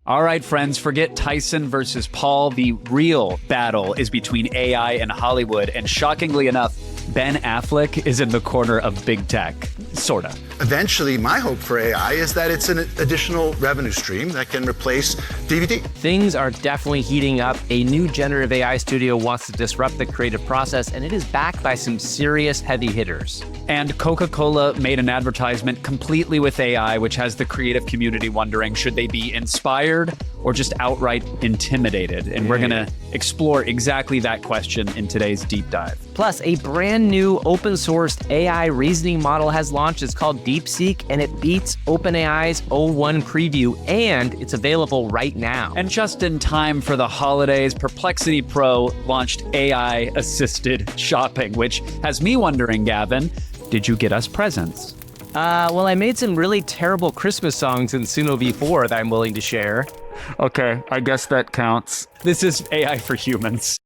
All right, friends, forget Tyson versus Paul. The real battle is between AI and Hollywood. And shockingly enough, Ben Affleck is in the corner of big tech. Sorta. Eventually, my hope for AI is that it's an additional revenue stream that can replace DVD. Things are definitely heating up. A new generative AI studio wants to disrupt the creative process, and it is backed by some serious heavy hitters. And Coca-Cola made an advertisement completely with AI, which has the creative community wondering, should they be inspired or just outright intimidated? And we're going to explore exactly that question in today's deep dive. Plus, a brand new open sourced AI reasoning model has launched. It's called Deepseek, and it beats OpenAI's O1 preview, and it's available right now. And just in time for the holidays, Perplexity Pro launched AI-assisted shopping, which has me wondering, Gavin, did you get us presents? Well, I made some really terrible Christmas songs in Suno V4 that I'm willing to share. Okay, I guess that counts. This is AI for Humans.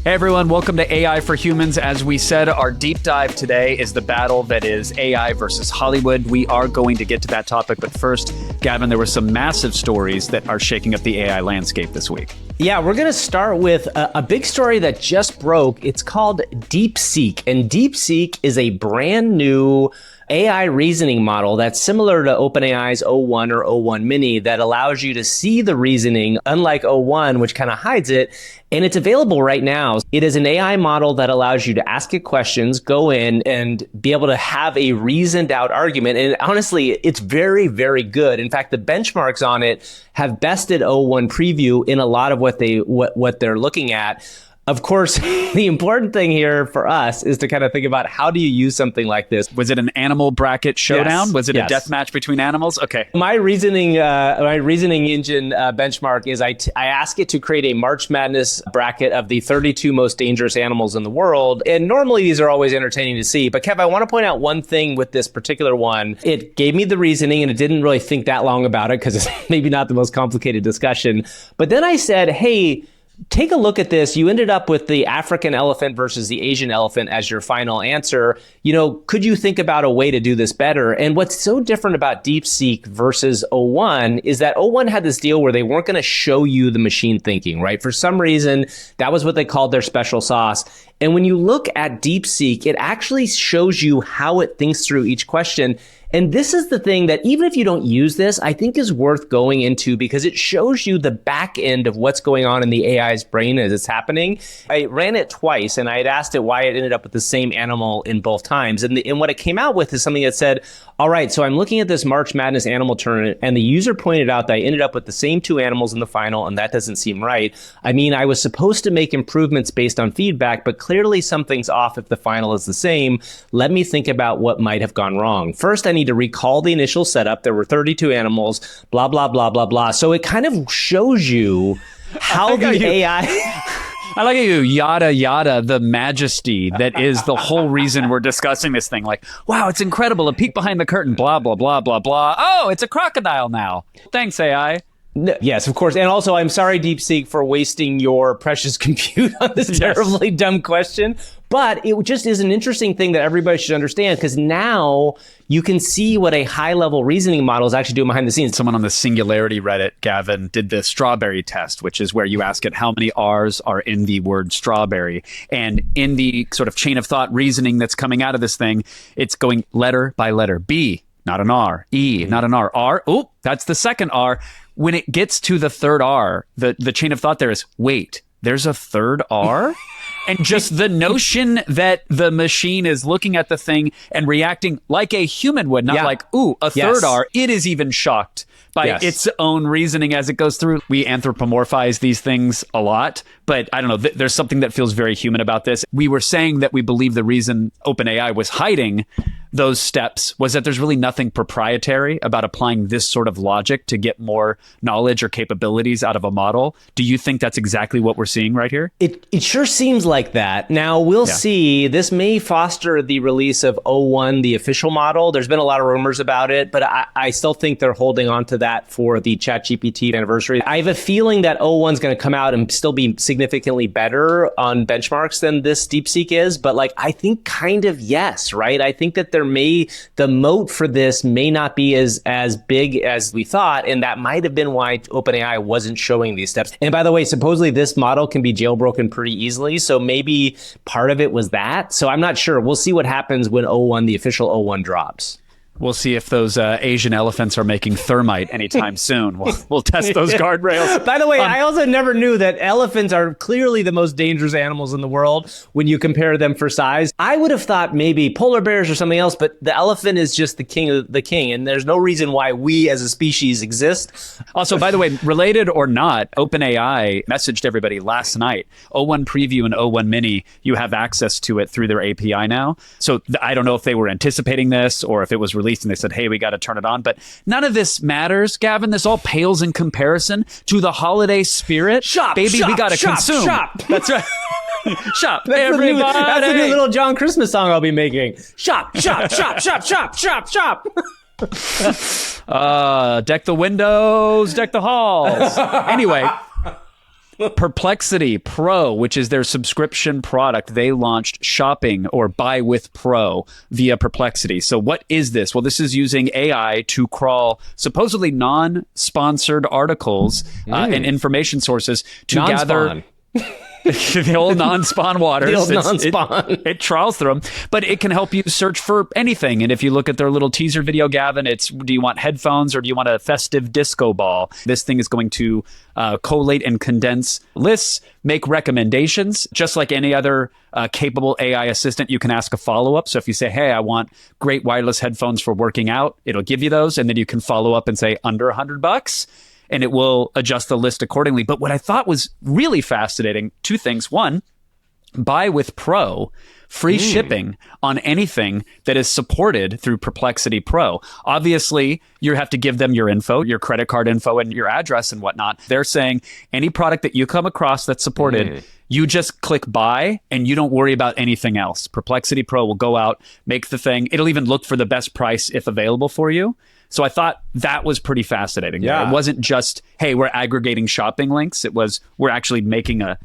Hey everyone, welcome to AI for Humans. As we said, our deep dive today is the battle that is AI versus Hollywood. We are going to get to that topic, but first, Gavin, there were some massive stories that are shaking up the AI landscape this week. Yeah, we're going to start with a big story that just broke. It's called Deepseek, and Deepseek is a brand new AI reasoning model that's similar to OpenAI's O1 or O1 Mini that allows you to see the reasoning, unlike O1, which kind of hides it. And it's available right now. It is an AI model that allows you to ask it questions, go in and be able to have a reasoned out argument. And honestly, it's very, very good. In fact, the benchmarks on it have bested O1 preview in a lot of what they're looking at. Of course, the important thing here for us is to kind of think about how do you use something like this? Was it an animal bracket showdown? Yes, Was it yes. a death match between animals? Okay. My reasoning engine benchmark is I ask it to create a March Madness bracket of the 32 most dangerous animals in the world. And normally these are always entertaining to see. But Kev, I want to point out one thing with this particular one. It gave me the reasoning and it didn't really think that long about it because it's maybe not the most complicated discussion. But then I said, hey, take a look at this. You ended up with the African elephant versus the Asian elephant as your final answer. You know, could you think about a way to do this better? And what's so different about Deepseek versus O1 is that O1 had this deal where they weren't going to show you the machine thinking, right? For some reason, that was what they called their special sauce. And when you look at Deepseek, it actually shows you how it thinks through each question. And this is the thing that even if you don't use this, I think is worth going into because it shows you the back end of what's going on in the AI's brain as it's happening. I ran it twice and I had asked it why it ended up with the same animal in both times. And what it came out with is something that said, all right, so I'm looking at this March Madness animal tournament and the user pointed out that I ended up with the same two animals in the final and that doesn't seem right. I mean, I was supposed to make improvements based on feedback, but clearly something's off if the final is the same. Let me think about what might have gone wrong. First, I need to recall the initial setup. There were 32 animals, blah, blah, blah, blah, blah. So it kind of shows you how the AI... I like you, yada, yada, the majesty that is the whole reason we're discussing this thing. Like, wow, it's incredible. A peek behind the curtain, blah, blah, blah, blah, blah. Oh, it's a crocodile now. Thanks, AI. No, yes, of course. And also, I'm sorry, Deepseek, for wasting your precious compute on this terribly dumb question. But it just is an interesting thing that everybody should understand because now you can see what a high-level reasoning model is actually doing behind the scenes. Someone on the Singularity Reddit, Gavin, did the strawberry test, which is where you ask it how many R's are in the word strawberry. And in the sort of chain of thought reasoning that's coming out of this thing, it's going letter by letter. B, not an R. E, not an R. R, oh, that's the second R. When it gets to the third R, the chain of thought there is, wait, there's a third R? And just the notion that the machine is looking at the thing and reacting like a human would, not like, ooh, a third R. It is even shocked by its own reasoning as it goes through. We anthropomorphize these things a lot, but I don't know, there's something that feels very human about this. We were saying that we believe the reason OpenAI was hiding those steps was that there's really nothing proprietary about applying this sort of logic to get more knowledge or capabilities out of a model. Do you think that's exactly what we're seeing right here? It sure seems like that. Now, we'll see. This may foster the release of O1, the official model. There's been a lot of rumors about it, but I still think they're holding on to that for the ChatGPT anniversary. I have a feeling that O1 is going to come out and still be significantly better on benchmarks than this Deepseek is, but like I think kind of yes, right? I think that there the moat for this may not be as big as we thought, and that might have been why OpenAI wasn't showing these steps. And by the way, supposedly this model can be jailbroken pretty easily, so maybe part of it was that. So I'm not sure. We'll see what happens when the official O1 drops. We'll see if those Asian elephants are making thermite anytime soon. We'll test those guardrails. By the way, I also never knew that elephants are clearly the most dangerous animals in the world when you compare them for size. I would have thought maybe polar bears or something else, but the elephant is just the king of the king, and there's no reason why we as a species exist. Also, by the way, related or not, OpenAI messaged everybody last night. O1 Preview and O1 Mini, you have access to it through their API now. So I don't know if they were anticipating this or if it was released and they said, hey, we got to turn it on. But none of this matters, Gavin. This all pales in comparison to the holiday spirit. Baby, we got to consume. Shop. That's right. Shop, That's everybody. That's the new little John Christmas song I'll be making. Shop. Deck the windows, deck the halls. Anyway, Perplexity Pro, which is their subscription product, they launched shopping or buy with Pro via Perplexity. So what is this? Well, this is using AI to crawl supposedly non-sponsored articles and information sources to gather the old non-spawn waters. The old non-spawn. It trawls through them, but it can help you search for anything. And if you look at their little teaser video, Gavin, it's, do you want headphones or do you want a festive disco ball? This thing is going to collate and condense lists, make recommendations. Just like any other capable AI assistant, you can ask a follow-up. So if you say, hey, I want great wireless headphones for working out, it'll give you those. And then you can follow up and say under $100. And it will adjust the list accordingly. But what I thought was really fascinating, two things. One, buy with Pro, free shipping on anything that is supported through Perplexity Pro. Obviously, you have to give them your info, your credit card info, and your address and whatnot. They're saying any product that you come across that's supported, you just click buy and you don't worry about anything else. Perplexity Pro will go out, make the thing. It'll even look for the best price if available for you. So I thought that was pretty fascinating. Yeah. It wasn't just, hey, we're aggregating shopping links. It was, we're actually making a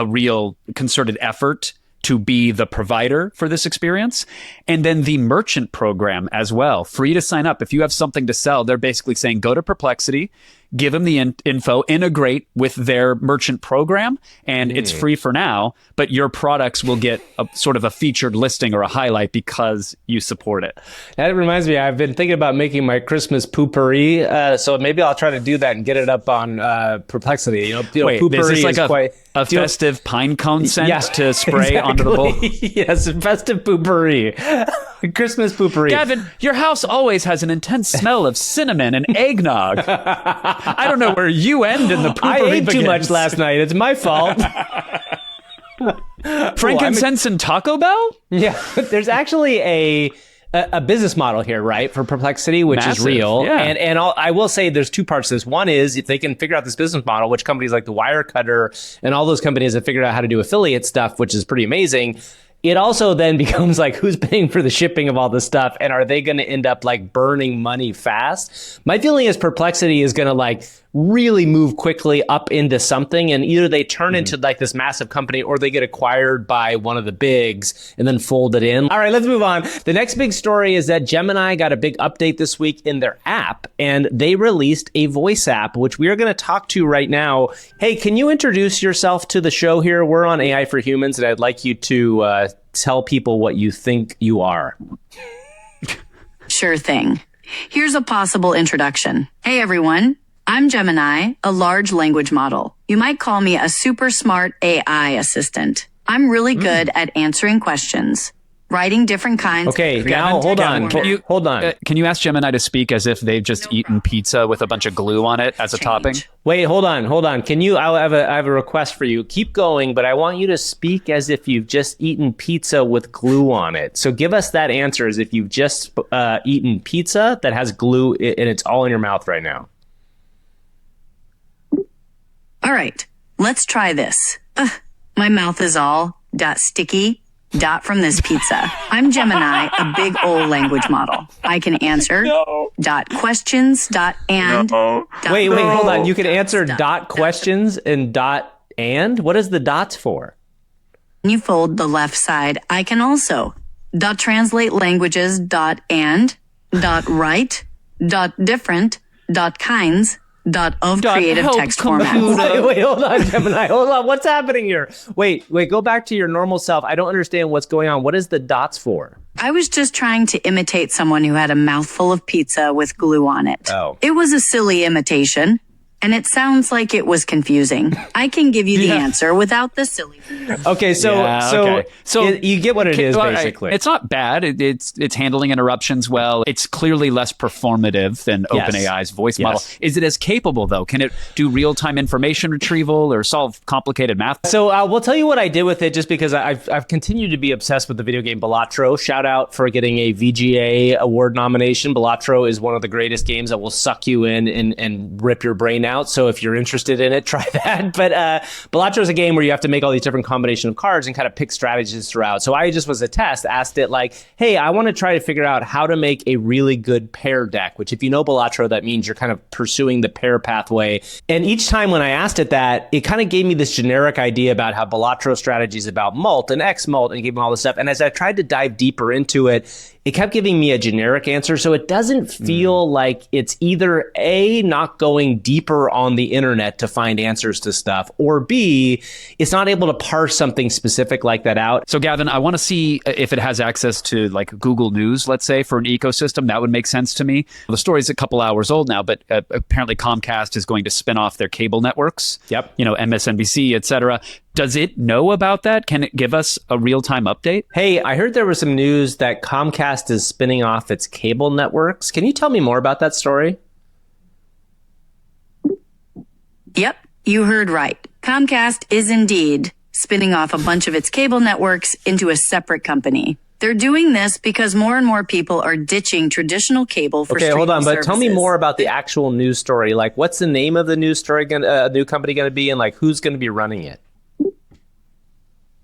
real concerted effort to be the provider for this experience. And then the merchant program as well, free to sign up. If you have something to sell, they're basically saying, go to Perplexity, give them the info, integrate with their merchant program, and it's free for now, but your products will get a sort of a featured listing or a highlight because you support it. That reminds me, I've been thinking about making my Christmas poopery, so maybe I'll try to do that and get it up on Perplexity. Wait, poopery is this like is a festive pine cone scent to spray onto the bowl? Yes, festive poopery. Christmas poopery. Gavin, your house always has an intense smell of cinnamon and eggnog. I don't know where you end in the poopery I ate begins. too much last night. It's my fault. Frankincense and Taco Bell? Yeah, there's actually a business model here, right, for Perplexity, which Massive, is real. yeah. And I will say there's two parts to this. One is if they can figure out this business model, which companies like the Wirecutter and all those companies have figured out how to do affiliate stuff, which is pretty amazing. It also then becomes like, who's paying for the shipping of all this stuff? And are they going to end up like burning money fast? My feeling is Perplexity is going to like really move quickly up into something, and either they turn into like this massive company or they get acquired by one of the bigs and then fold it in. All right, let's move on. The next big story is that Gemini got a big update this week in their app, and they released a voice app, which we are going to talk to right now. Hey, can you introduce yourself to the show here? We're on AI for Humans, and I'd like you to tell people what you think you are. Sure thing. Here's a possible introduction. Hey, everyone. I'm Gemini, a large language model. You might call me a super smart AI assistant. I'm really good at answering questions, writing different kinds. Okay, now hold on. Can you ask Gemini to speak as if they've just eaten pizza with a bunch of glue on it as a topping? Wait, hold on. Can you? I have a request for you. Keep going, but I want you to speak as if you've just eaten pizza with glue on it. So give us that answer as if you've just eaten pizza that has glue and it's all in your mouth right now. All right, let's try this. My mouth is all sticky from this pizza. I'm Gemini, a big old language model. I can answer questions and Wait, hold on. You can answer questions and and? What is the dots for? When you fold the left side, I can also translate languages, and, write, different, kinds, of creative help text formats. Wait, hold on, Gemini. Hold on. What's happening here? Wait, go back to your normal self. I don't understand what's going on. What is the dots for? I was just trying to imitate someone who had a mouthful of pizza with glue on it. Oh. It was a silly imitation, and it sounds like it was confusing. I can give you the answer without the silly. Okay, so you get what it is, basically. It's not bad. It's handling interruptions well. It's clearly less performative than OpenAI's voice model. Is it as capable, though? Can it do real-time information retrieval or solve complicated math? So we'll tell you what I did with it, just because I've continued to be obsessed with the video game Balatro. Shout out for getting a VGA award nomination. Balatro is one of the greatest games that will suck you in and rip your brain out. So if you're interested in it, try that. But Balatro is a game where you have to make all these different combination of cards and kind of pick strategies throughout. So I just was a test, asked it like, hey, I want to try to figure out how to make a really good pair deck, which if you know Balatro, that means you're kind of pursuing the pair pathway. And each time when I asked it that, it kind of gave me this generic idea about how Balatro strategy is about mult and X mult, and it gave me all this stuff. And as I tried to dive deeper into it, it kept giving me a generic answer. So it doesn't feel like it's either A, not going deeper on the internet to find answers to stuff, or B, it's not able to parse something specific like that out. So Gavin, I want to see if it has access to like Google News, let's say, for an ecosystem. That would make sense to me. The story's a couple hours old now, but apparently Comcast is going to spin off their cable networks. Yep. You know, MSNBC, et cetera. Does it know about that? Can it give us a real-time update? Hey, I heard there was some news that Comcast is spinning off its cable networks. Can you tell me more about that story? Yep, you heard right. Comcast is indeed spinning off a bunch of its cable networks into a separate company. They're doing this because more and more people are ditching traditional cable for streaming hold on, but tell me services. more about the actual news story. Like, what's the name of the news story, new company going to be, and like, who's going to be running it?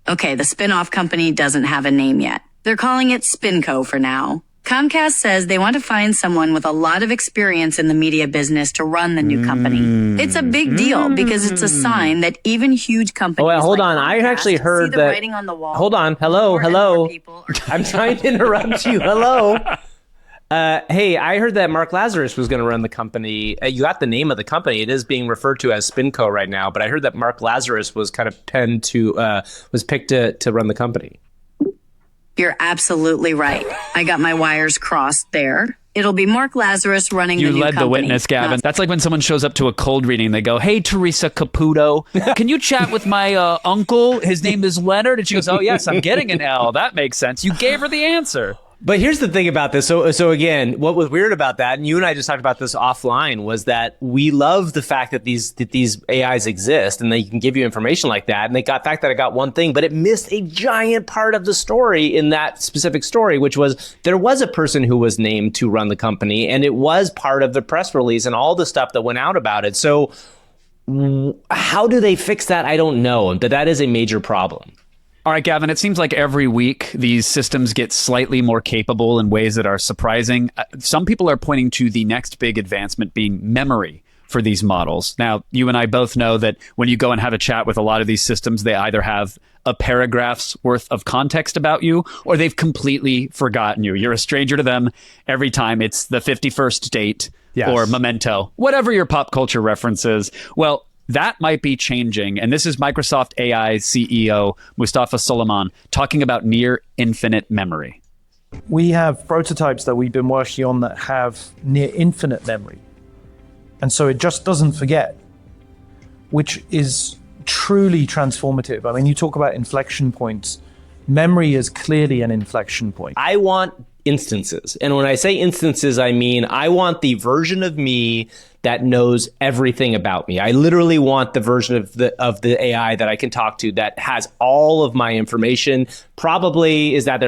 Okay, the spin-off company doesn't have a name yet. They're calling it SpinCo for now. Comcast says they want to find someone with a lot of experience in the media business to run the new company. It's a big deal because it's a sign that even huge companies hold like on. I Comcast actually heard see the that. writing on the wall. Hold on. Hello. I'm trying to interrupt you. Hello. Hey, I heard that Mark Lazarus was going to run the company. You got the name of the company. It is being referred to as SpinCo right now, but I heard that Mark Lazarus was kind of picked to run the company. You're absolutely right. I got my wires crossed there. It'll be Mark Lazarus running the new company. You led the witness, Gavin. That's like when someone shows up to a cold reading. They go, hey, Teresa Caputo, can you chat with my uncle? His name is Leonard. And she goes, oh, yes, I'm getting an L. That makes sense. You gave her the answer. But here's the thing about this. So again, what was weird about that, and you and I just talked about this offline, was that we love the fact that these AIs exist and they can give you information like that. And the fact that I got one thing, but it missed a giant part of the story in that specific story, which was there was a person who was named to run the company, and it was part of the press release and all the stuff that went out about it. So how do they fix that? I don't know. But that is a major problem. All right, Gavin, it seems like every week these systems get slightly more capable in ways that are surprising. Some people are pointing to the next big advancement being memory for these models. Now, you and I both know that when you go and have a chat with a lot of these systems, they either have a paragraph's worth of context about you, or they've completely forgotten you. You're a stranger to them every time. It's the 51st date or Memento, whatever your pop culture reference is. Well, that might be changing. And this is Microsoft AI CEO Mustafa Suleyman talking about near infinite memory. We have prototypes that we've been working on that have near infinite memory. And so it just doesn't forget, which is truly transformative. I mean, you talk about inflection points. Memory is clearly an inflection point. I want instances. And when I say instances, I mean, I want the version of me that knows everything about me. I literally want the version of the AI that I can talk to that has all of my information. Probably is that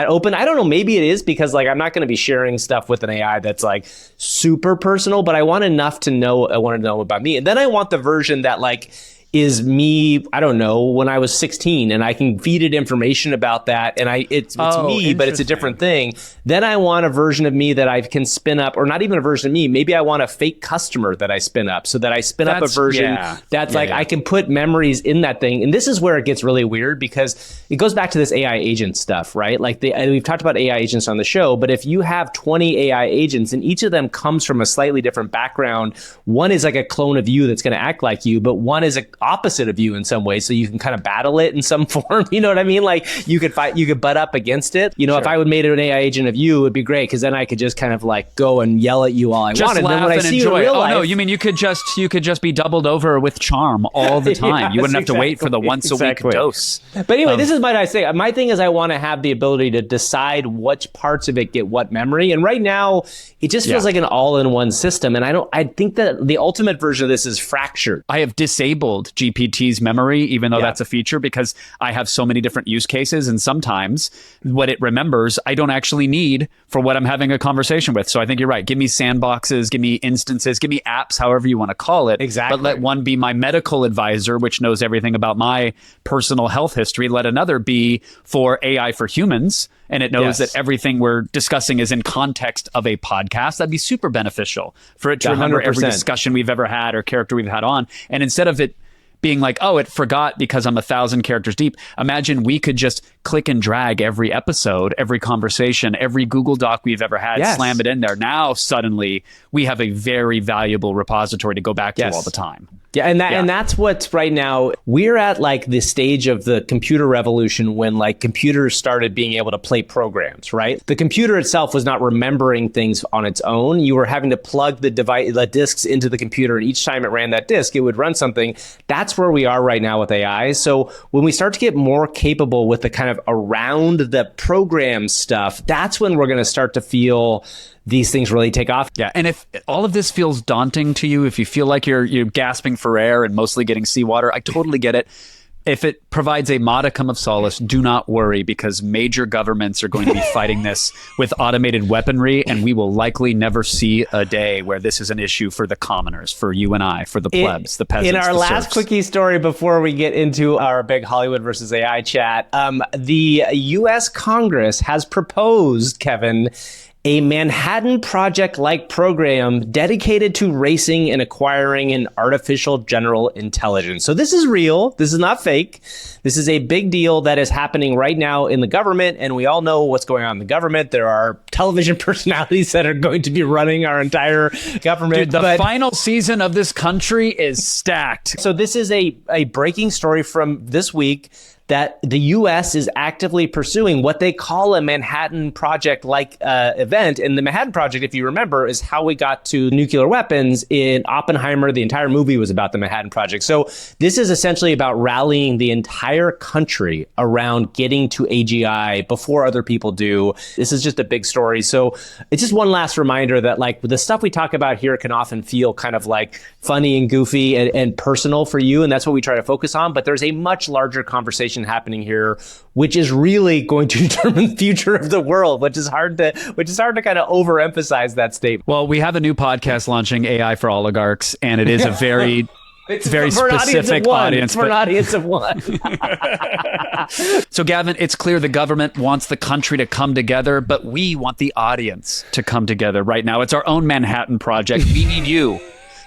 open? I don't know. Maybe it is, because like I'm not going to be sharing stuff with an AI that's like super personal, but I want enough to know. I want to know about me, and then I want the version that like is me, I don't know, when I was 16, and I can feed it information about that, and it's me, but it's a different thing. Then I want a version of me that I can spin up, or not even a version of me. Maybe I want a fake customer that I spin up, so that I spin up a version I can put memories in that thing. And this is where it gets really weird, because it goes back to this AI agent stuff, right? Like we've talked about AI agents on the show, but if you have 20 AI agents and each of them comes from a slightly different background, one is like a clone of you that's going to act like you, but one is a opposite of you in some way, so you can kind of battle it in some form. You know what I mean? Like you could butt up against it. You know, if I would made an AI agent of you, it'd be great, because then I could just kind of like go and yell at you all I just wanted. Laugh and then when I see you in real life, no, you mean you could just be doubled over with charm all the time. You wouldn't have to wait for the once a week dose. But anyway, this is my thing. My thing is I want to have the ability to decide which parts of it get what memory. And right now, it just feels like an all-in-one system. And I think that the ultimate version of this is fractured. I have disabled GPT's memory, even though that's a feature, because I have so many different use cases. And sometimes what it remembers, I don't actually need for what I'm having a conversation with. So I think you're right. Give me sandboxes, give me instances, give me apps, however you want to call it. Exactly. But let one be my medical advisor, which knows everything about my personal health history. Let another be for AI for humans, and it knows that everything we're discussing is in context of a podcast. That'd be super beneficial for it to remember 100%. every discussion we've ever had or character we've had on. And instead of it being like, oh, it forgot because I'm 1,000 characters deep. Imagine we could just click and drag every episode, every conversation, every Google Doc we've ever had, slam it in there. Now, suddenly, we have a very valuable repository to go back to all the time. Yeah, and that's what's right now. We're at like the stage of the computer revolution when like computers started being able to play programs, right? The computer itself was not remembering things on its own. You were having to plug the disks into the computer, and each time it ran that disk, it would run something. That's where we are right now with AI. So when we start to get more capable with the kind of around the program stuff, that's when we're going to start to feel these things really take off. Yeah, and if all of this feels daunting to you, if you feel like you're gasping for air and mostly getting seawater, I totally get it. If it provides a modicum of solace, do not worry, because major governments are going to be fighting this with automated weaponry, and we will likely never see a day where this is an issue for the commoners, for you and I, for the plebs, the peasants. In our the last serfs. quickie story before we get into our big Hollywood versus AI chat, the U.S. Congress has proposed, Kevin, a Manhattan Project-like program dedicated to racing and acquiring an artificial general intelligence. So this is real. This is not fake. This is a big deal that is happening right now in the government, and we all know what's going on in the government. There are television personalities that are going to be running our entire government. Dude, the final season of this country is stacked. So this is a breaking story from this week that the U.S. is actively pursuing what they call a Manhattan Project-like event. And the Manhattan Project, if you remember, is how we got to nuclear weapons in Oppenheimer. The entire movie was about the Manhattan Project. So this is essentially about rallying the entire country around getting to AGI before other people do. This is just a big story. So it's just one last reminder that like the stuff we talk about here can often feel kind of like funny and goofy and personal for you. And that's what we try to focus on. But there's a much larger conversation happening here, which is really going to determine the future of the world, which is hard to kind of overemphasize that statement. Well, we have a new podcast launching, AI for Oligarchs, and it is a very It's very specific audience. For an audience of one. So, Gavin, it's clear the government wants the country to come together, but we want the audience to come together right now. It's our own Manhattan Project. We need you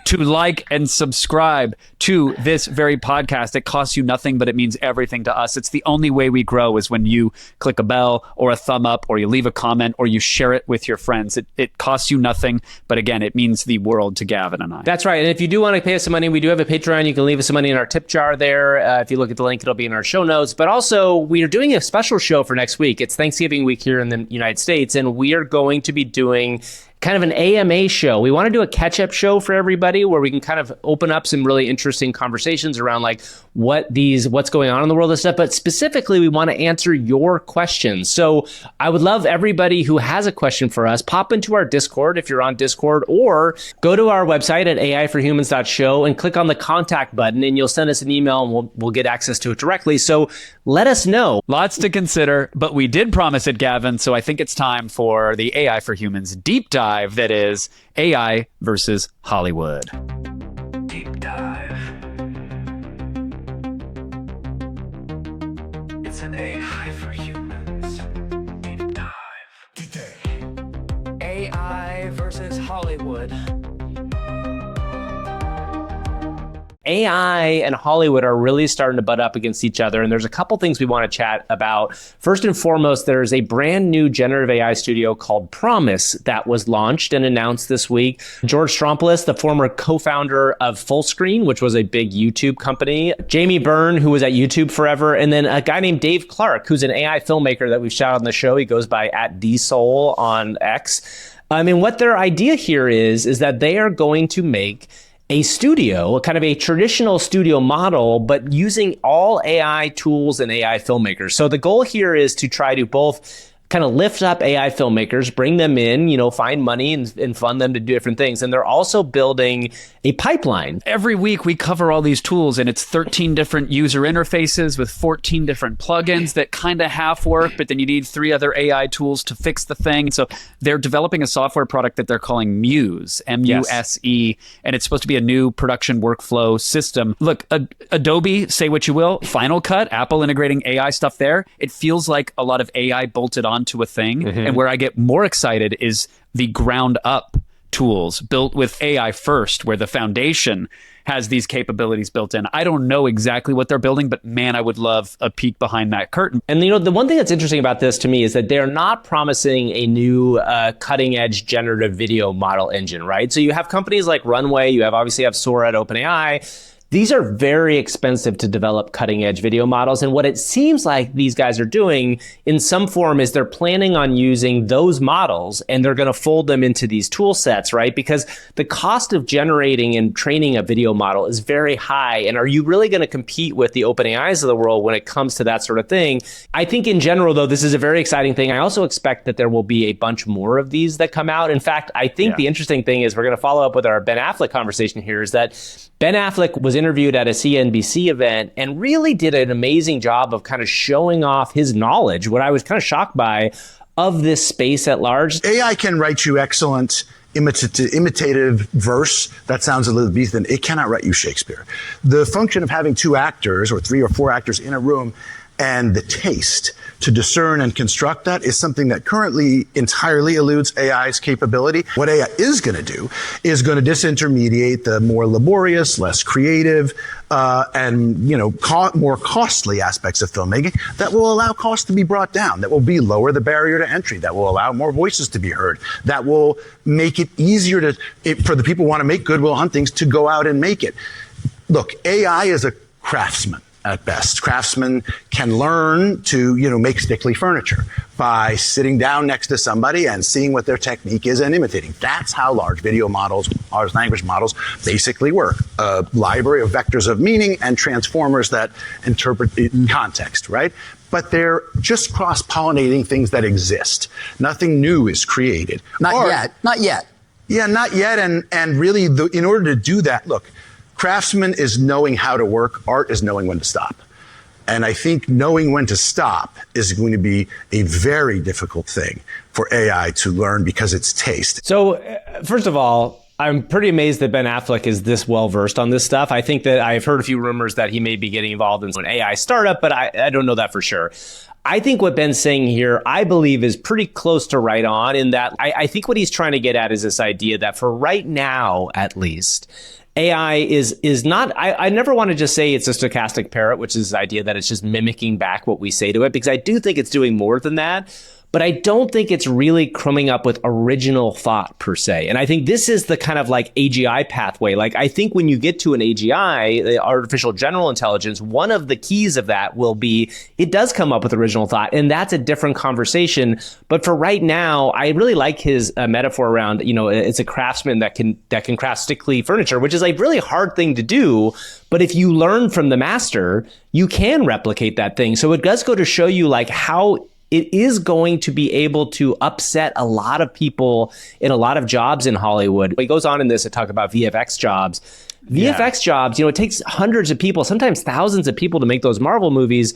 to like and subscribe to this very podcast. It costs you nothing, but it means everything to us. It's the only way we grow is when you click a bell or a thumb up or you leave a comment or you share it with your friends. It costs you nothing, but again, it means the world to Gavin and I. That's right. And if you do want to pay us some money, we do have a Patreon. You can leave us some money in our tip jar there. If you look at the link, it'll be in our show notes. But also, we are doing a special show for next week. It's Thanksgiving week here in the United States, and we are going to be doing kind of an AMA show. We want to do a catch-up show for everybody where we can kind of open up some really interesting conversations around like what's going on in the world and stuff. But specifically, we want to answer your questions. So I would love everybody who has a question for us, pop into our Discord if you're on Discord, or go to our website at aiforhumans.show and click on the contact button, and you'll send us an email and we'll get access to it directly. So let us know. Lots to consider, but we did promise it, Gavin. So I think it's time for the AI for Humans deep dive. That is AI versus Hollywood. Deep dive. AI for humans. Deep dive. AI versus Hollywood. AI and Hollywood are really starting to butt up against each other. And there's a couple things we want to chat about. First and foremost, there's a brand new generative AI studio called Promise that was launched and announced this week. George Stroumboulous, the former co-founder of Fullscreen, which was a big YouTube company, Jamie Byrne, who was at YouTube forever, and then a guy named Dave Clark, who's an AI filmmaker that we've shouted on the show. He goes by @DSoul on X. I mean, what their idea here is that they are going to make a studio, kind of a traditional studio model, but using all AI tools and AI filmmakers. So the goal here is to try to both kind of lift up AI filmmakers, bring them in, find money and fund them to do different things. And they're also building a pipeline. Every week we cover all these tools, and it's 13 different user interfaces with 14 different plugins that kind of half work, but then you need 3 other AI tools to fix the thing. So they're developing a software product that they're calling Muse, M-U-S-E, and it's supposed to be a new production workflow system. Look, Adobe, say what you will, Final Cut, Apple integrating AI stuff there, it feels like a lot of AI bolted onto a thing. And where I get more excited is the ground up tools built with AI first, where the foundation has these capabilities built in. I don't know exactly what they're building, but man, I would love a peek behind that curtain. And the one thing that's interesting about this to me is that they're not promising a new cutting edge generative video model engine, right? So you have companies like Runway, you obviously have Sora at OpenAI. These are very expensive to develop cutting edge video models. And what it seems like these guys are doing in some form is they're planning on using those models and they're going to fold them into these tool sets, right? Because the cost of generating and training a video model is very high. And are you really going to compete with the OpenAIs of the world when it comes to that sort of thing? I think in general, though, this is a very exciting thing. I also expect that there will be a bunch more of these that come out. In fact, I think the interesting thing is we're going to follow up with our Ben Affleck conversation here is that Ben Affleck was interviewed at a CNBC event and really did an amazing job of kind of showing off his knowledge, what I was kind of shocked by, of this space at large. AI can write you excellent imitative verse. That sounds a little beefy. It cannot write you Shakespeare. The function of having 2 actors or 3 or 4 actors in a room and the taste to discern and construct that is something that currently entirely eludes AI's capability. What AI is going to do is going to disintermediate the more laborious, less creative, and more costly aspects of filmmaking that will allow costs to be brought down, that will lower the barrier to entry, that will allow more voices to be heard, that will make it easier for the people who want to make Good Will Huntings to go out and make it. Look, AI is a craftsman. At best, craftsmen can learn to, make stickly furniture by sitting down next to somebody and seeing what their technique is and imitating. That's how large video models, large language models, basically work. A library of vectors of meaning and transformers that interpret context, right? But they're just cross-pollinating things that exist. Nothing new is created. Not yet. Yeah, not yet. And really, in order to do that, look, craftsman is knowing how to work. Art is knowing when to stop. And I think knowing when to stop is going to be a very difficult thing for AI to learn because it's taste. So, first of all, I'm pretty amazed that Ben Affleck is this well-versed on this stuff. I think that I've heard a few rumors that he may be getting involved in an AI startup, but I don't know that for sure. I think what Ben's saying here, I believe, is pretty close to right on in that I think what he's trying to get at is this idea that for right now, at least, AI is not, I never want to just say it's a stochastic parrot, which is this idea that it's just mimicking back what we say to it, because I do think it's doing more than that. But I don't think it's really coming up with original thought per se. And I think this is the kind of like AGI pathway. Like, I think when you get to an AGI, the artificial general intelligence, one of the keys of that will be it does come up with original thought. And that's a different conversation. But for right now, I really like his metaphor around, it's a craftsman that can craft stickly furniture, which is a really hard thing to do. But if you learn from the master, you can replicate that thing. So it does go to show you like how it is going to be able to upset a lot of people in a lot of jobs in Hollywood. He goes on in this to talk about VFX jobs. VFX jobs, it takes hundreds of people, sometimes thousands of people to make those Marvel movies.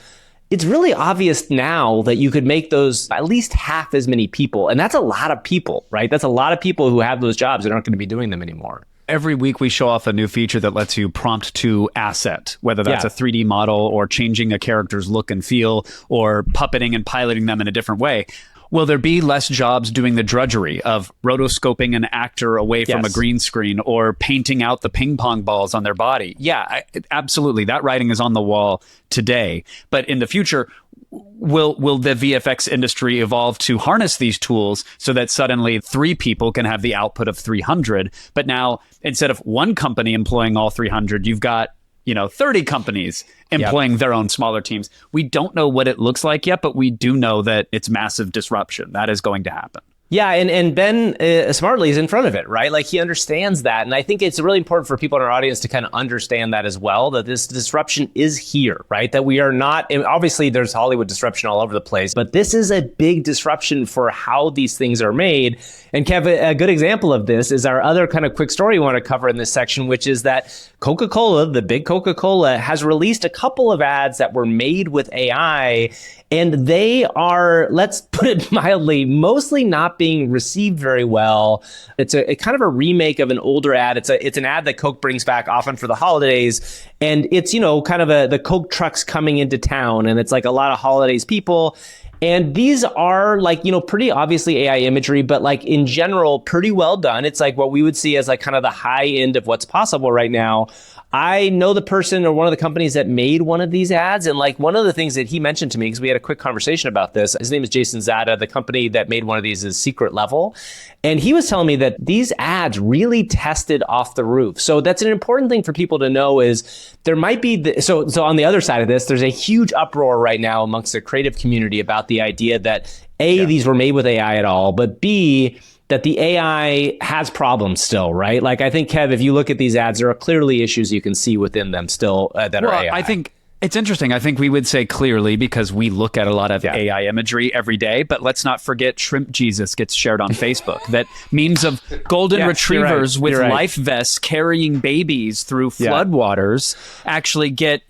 It's really obvious now that you could make those at least half as many people. And that's a lot of people, right? That's a lot of people who have those jobs that aren't going to be doing them anymore. every week we show off a new feature that lets you prompt to asset, whether that's a 3D model or changing a character's look and feel or puppeting and piloting them in a different way. Will there be less jobs doing the drudgery of rotoscoping an actor away from a green screen or painting out the ping pong balls on their body? Yeah, absolutely. That writing is on the wall today. But in the future, will the VFX industry evolve to harness these tools so that suddenly 3 people can have the output of 300? But now, instead of one company employing all 300, you've got 30 companies employing their own smaller teams. We don't know what it looks like yet, but we do know that it's massive disruption. That is going to happen. Yeah, and Ben smartly is in front of it, right? Like he understands that. And I think it's really important for people in our audience to kind of understand that as well, that this disruption is here, right? That we are not, obviously there's Hollywood disruption all over the place, but this is a big disruption for how these things are made. And Kev, a good example of this is our other kind of quick story we want to cover in this section, which is that Coca-Cola, the big Coca-Cola, has released a couple of ads that were made with AI, and they are, let's put it mildly, mostly not being received very well. It's a kind of a remake of an older ad. It's an ad that Coke brings back often for the holidays, and it's kind of the Coke trucks coming into town, and it's like a lot of holidays people. And these are like, pretty obviously AI imagery, but like in general, pretty well done. It's like what we would see as like kind of the high end of what's possible right now. I know the person or one of the companies that made one of these ads. And like one of the things that he mentioned to me, because we had a quick conversation about this, his name is Jason Zada. The company that made one of these is Secret Level. And he was telling me that these ads really tested off the roof. So that's an important thing for people to know is there might be, so on the other side of this, there's a huge uproar right now amongst the creative community about the idea that these were made with AI at all, but B, that the AI has problems still, right? Like I think, Kev, if you look at these ads, there are clearly issues you can see within them still that are AI. I think it's interesting. I think we would say clearly because we look at a lot of AI imagery every day, but let's not forget Shrimp Jesus gets shared on Facebook. That memes of golden retrievers with life vests carrying babies through floodwaters actually get,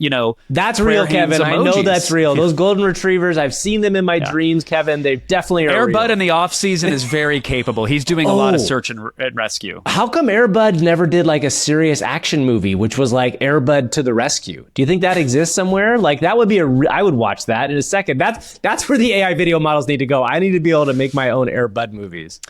that's real, Kevin. I know that's real. Those golden retrievers, I've seen them in my dreams, Kevin. They definitely are Air real. Bud in the off season is very capable. He's doing a lot of search and rescue. How come Air Bud never did like a serious action movie, which was like Air Bud to the rescue? Do you think that exists somewhere? Like that would be I would watch that in a second. That's where the AI video models need to go. I need to be able to make my own Air Bud movies.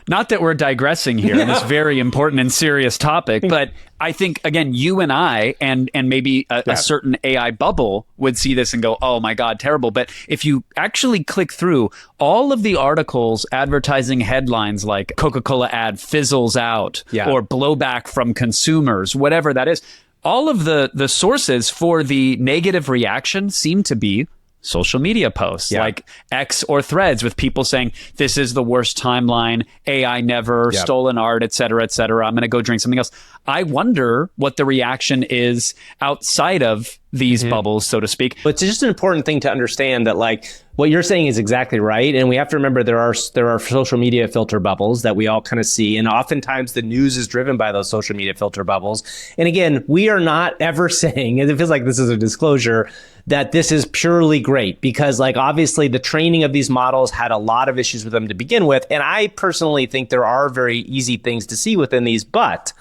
Not that we're digressing here on this very important and serious topic, but I think, again, you and I and maybe a certain AI bubble would see this and go, oh my God, terrible. But if you actually click through all of the articles advertising headlines like Coca-Cola ad fizzles out or blowback from consumers, whatever that is, all of the sources for the negative reaction seem to be social media posts like X or Threads with people saying, this is the worst timeline, AI never, stolen art, et cetera, I'm going to go drink something else. I wonder what the reaction is outside of these bubbles, so to speak. But it's just an important thing to understand that like what you're saying is exactly right. And we have to remember there are social media filter bubbles that we all kind of see. And oftentimes the news is driven by those social media filter bubbles. And again, we are not ever saying, and it feels like this is a disclosure, that this is purely great because like obviously the training of these models had a lot of issues with them to begin with. And I personally think there are very easy things to see within these, but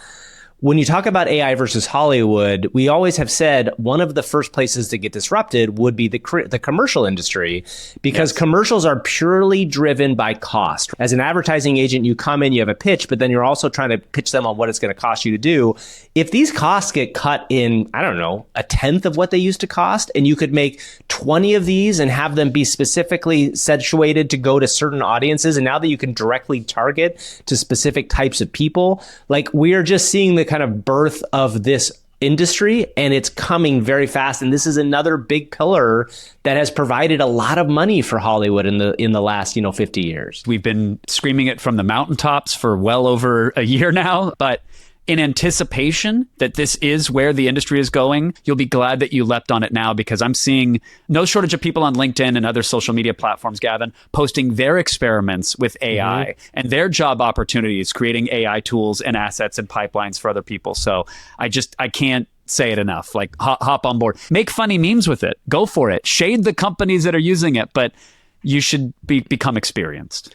when you talk about AI versus Hollywood, we always have said one of the first places to get disrupted would be the commercial industry because commercials are purely driven by cost. As an advertising agent, you come in, you have a pitch, but then you're also trying to pitch them on what it's going to cost you to do. If these costs get cut in, I don't know, a tenth of what they used to cost, and you could make 20 of these and have them be specifically situated to go to certain audiences, and now that you can directly target to specific types of people, like we are just seeing the kind of birth of this industry, and it's coming very fast. And this is another big pillar that has provided a lot of money for Hollywood in the last 50 years. We've been screaming it from the mountaintops for well over a year now, but in anticipation that this is where the industry is going, you'll be glad that you leapt on it now because I'm seeing no shortage of people on LinkedIn and other social media platforms, Gavin, posting their experiments with AI and their job opportunities, creating AI tools and assets and pipelines for other people. So I can't say it enough. Like hop on board, make funny memes with it, go for it, shade the companies that are using it, but you should become experienced.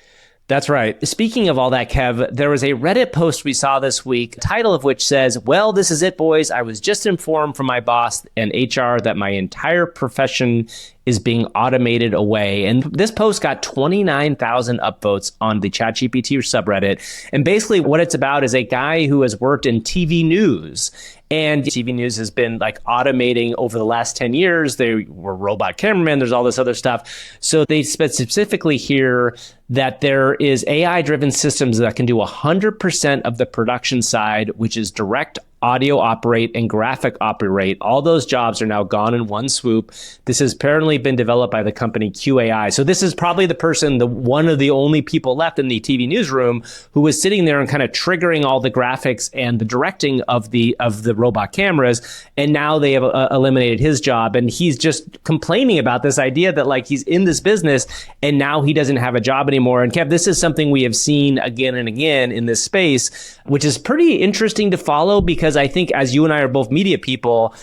That's right. Speaking of all that, Kev, there was a Reddit post we saw this week, title of which says, "Well, this is it, boys. I was just informed from my boss and HR that my entire profession is being automated away." And this post got 29,000 upvotes on the ChatGPT subreddit. And basically what it's about is a guy who has worked in TV news. And TV news has been like automating over the last 10 years. They were robot cameramen. There's all this other stuff. So they specifically hear that there is AI-driven systems that can do 100% of the production side, which is direct audio operate and graphic operate. All those jobs are now gone in one swoop. This has apparently been developed by the company QAI. So this is probably the person, one of the only people left in the TV newsroom who was sitting there and kind of triggering all the graphics and the directing of the robot cameras. And now they have eliminated his job. And he's just complaining about this idea that like he's in this business and now he doesn't have a job anymore. And Kev, this is something we have seen again and again in this space, which is pretty interesting to follow because I think as you and I are both media people,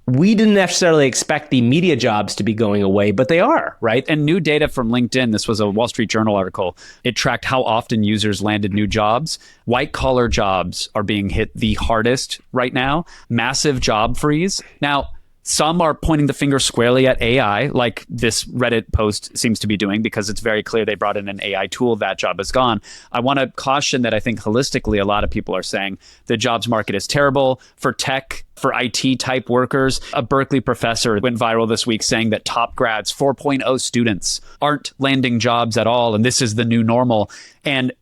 we didn't necessarily expect the media jobs to be going away, but they are, right? And new data from LinkedIn, this was a Wall Street Journal article, it tracked how often users landed new jobs. White collar jobs are being hit the hardest right now. Massive job freeze. Now, some are pointing the finger squarely at AI, like this Reddit post seems to be doing, because it's very clear they brought in an AI tool, that job is gone. I want to caution that I think holistically, a lot of people are saying the jobs market is terrible for tech, for IT type workers. A Berkeley professor went viral this week saying that top grads, 4.0 students, aren't landing jobs at all, and this is the new normal. And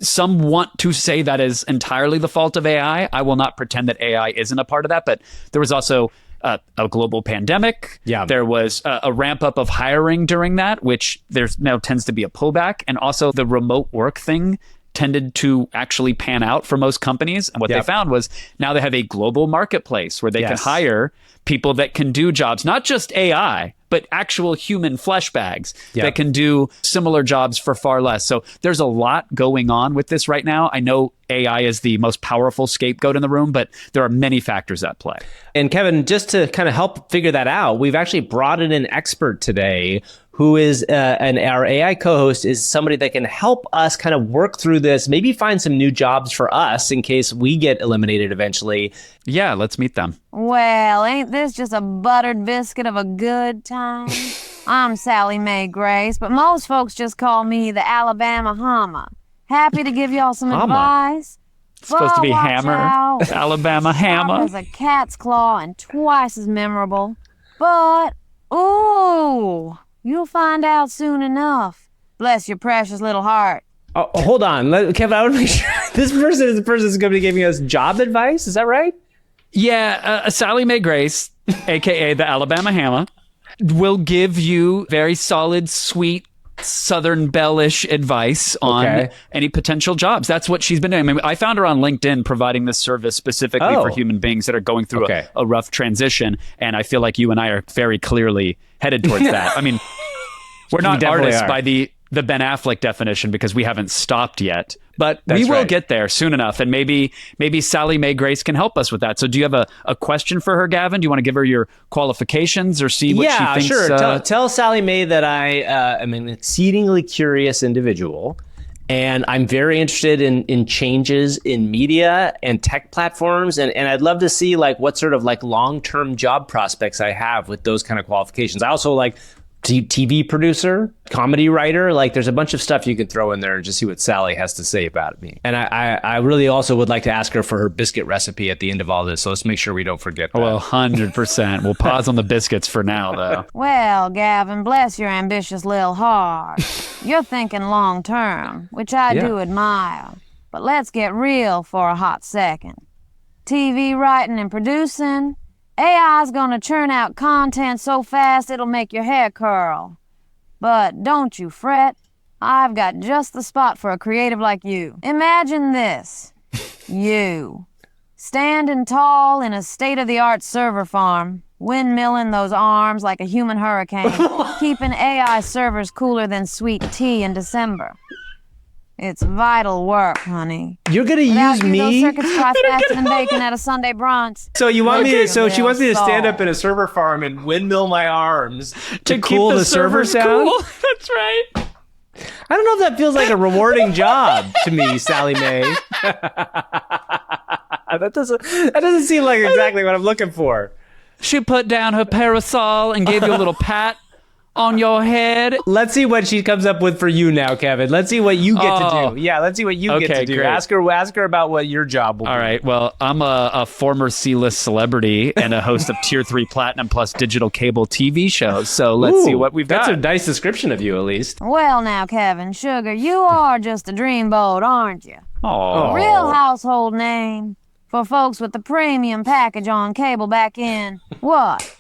some want to say that is entirely the fault of AI. I will not pretend that AI isn't a part of that, but there was also a global pandemic. Yeah. There was a ramp up of hiring during that, which there's now tends to be a pullback. And also the remote work thing tended to actually pan out for most companies. And what they found was now they have a global marketplace where they can hire people that can do jobs, not just AI, but actual human flesh bags that can do similar jobs for far less. So there's a lot going on with this right now. I know AI is the most powerful scapegoat in the room, but there are many factors at play. And Kevin, just to kind of help figure that out, we've actually brought in an expert today who is, and our AI co-host is somebody that can help us kind of work through this, maybe find some new jobs for us in case we get eliminated eventually. Yeah, let's meet them. Well, ain't this just a buttered biscuit of a good time? I'm Sally Mae Grace, but most folks just call me the Alabama Hammer. Happy to give y'all some advice. It's supposed to be Watch hammer, out. Alabama hammer. Sharp as a cat's claw and twice as memorable. But, ooh, you'll find out soon enough. Bless your precious little heart. Oh, hold on. Kevin, I want to make sure this person is the person who's going to be giving us job advice. Is that right? Yeah, Sally Mae Grace, a.k.a. the Alabama Hammer, will give you very solid, sweet, Southern Belle-ish advice on any potential jobs. That's what she's been doing. I mean, I found her on LinkedIn providing this service specifically for human beings that are going through a rough transition. And I feel like you and I are very clearly headed towards that. I mean, we're not artists by the Ben Affleck definition because we haven't stopped yet. But we will get there soon enough. And maybe Sally Mae Grace can help us with that. So do you have a question for her, Gavin? Do you want to give her your qualifications or see what she thinks? Yeah, sure. Tell Sally Mae that I am an exceedingly curious individual. And I'm very interested in changes in media and tech platforms. And I'd love to see like what sort of like long-term job prospects I have with those kind of qualifications. I also like TV producer, comedy writer, like there's a bunch of stuff you can throw in there and just see what Sally has to say about me. And I really also would like to ask her for her biscuit recipe at the end of all this. So let's make sure we don't forget that. Well, 100%. We'll pause on the biscuits for now, though. Well, Gavin, bless your ambitious little heart. You're thinking long term, which I do admire. But let's get real for a hot second. TV writing and producing, AI's gonna churn out content so fast it'll make your hair curl. But don't you fret, I've got just the spot for a creative like you. Imagine this. You. Standing tall in a state-of-the-art server farm, windmilling those arms like a human hurricane, keeping AI servers cooler than sweet tea in December. It's vital work, honey. You're gonna use me? Those circuits fry faster than bacon at a Sunday brunch. So you want me to? So she wants me to stand up in a server farm and windmill my arms to cool keep the servers down. cool? That's right. I don't know if that feels like a rewarding job to me, Sally Mae. That doesn't seem like exactly what I'm looking for. She put down her parasol and gave you a little pat on your head. Let's see what she comes up with for you now, Kevin. Let's see what you get to do. Yeah, let's see what you get to do. Great. Ask her about what your job will be. All right. Well, I'm a former C-list celebrity and a host of Tier 3 Platinum Plus digital cable TV shows. So let's see what we've got. That's a nice description of you, at least. Well, now, Kevin, sugar, you are just a dreamboat, aren't you? Oh. A real household name for folks with the premium package on cable back in, what,